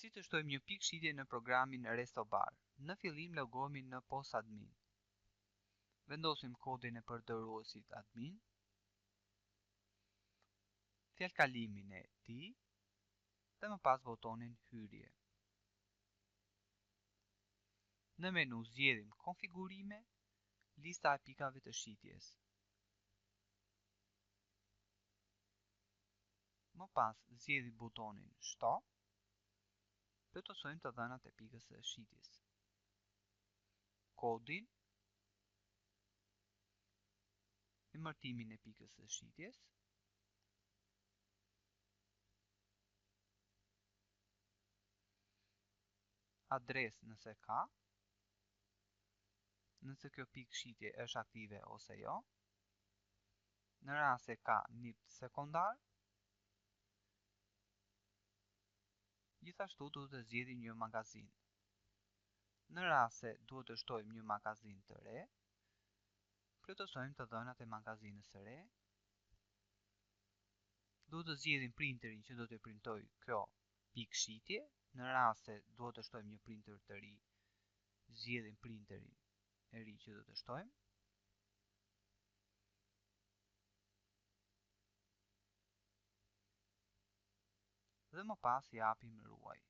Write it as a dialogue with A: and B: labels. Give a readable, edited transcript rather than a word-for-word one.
A: Si të shtojmë një pikë shitje në programin Restobar? Në fillim logohemi në posadmin. Vendosim kodin e përdorësit admin, fjalkalimin e tij dhe më pas botonin hyrje. Në menu zgjedhim konfigurime, lista e pikave të shitjes. Më pas zgjedhim butonin Shto. Plotësojmë të dhënat e pikës së shitjes. Kodin, emërtimin e pikës së shitjes, adresë nëse ka, nëse kjo pikë shitje është aktive ose jo, në rast se ka NIP sekondar, gjithashtu duhet të zgjedhim një magazin. Në rast se duhet të shtojmë një magazin të re, plotësojmë të dhënat e magazinës së re. Duhet të zgjedhim printerin që do të printoj kjo pikë shitje. Në rast se duhet të shtojmë një printer të ri, zgjedhim printerin e ri që do të shtojmë. Dhe më pas japim ruaj.